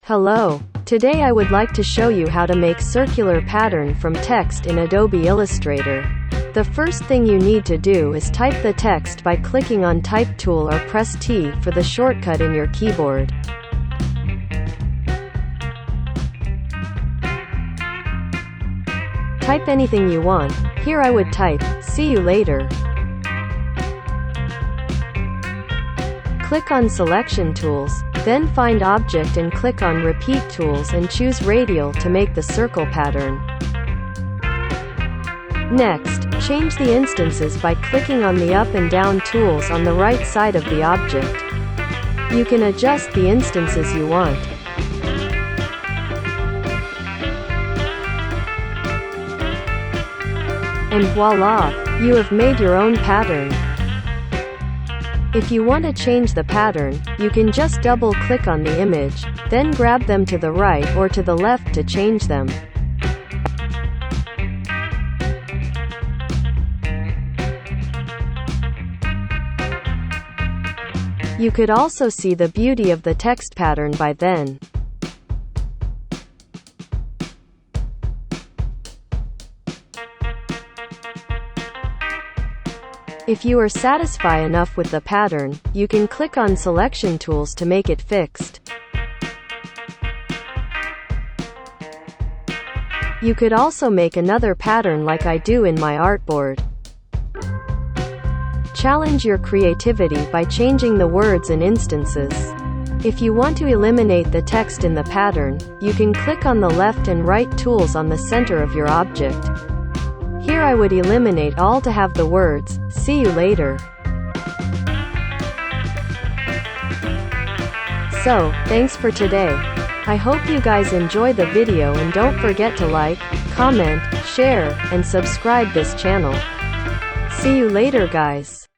Hello. Today I would like to show you how to make circular pattern from text in Adobe Illustrator. The first thing you need to do is type the text by clicking on Type tool or press T for the shortcut in your keyboard. Type anything you want. Here I would type, "See you later." Click on Selection Tools, then find Object and click on Repeat Tools and choose Radial to make the circle pattern. Next, change the instances by clicking on the up and down tools on the right side of the object. You can adjust the instances you want. And voila! You have made your own pattern. If you want to change the pattern, you can just double-click on the image, then grab them to the right or to the left to change them. You could also see the beauty of the text pattern by then. If you are satisfied enough with the pattern, you can click on Selection Tools to make it fixed. You could also make another pattern like I do in my artboard. Challenge your creativity by changing the words and instances. If you want to eliminate the text in the pattern, you can click on the left and right tools on the center of your object. Here I would eliminate all to have the words, "See you later." So, thanks for today. I hope you guys enjoy the video and don't forget to like, comment, share, and subscribe this channel. See you later guys.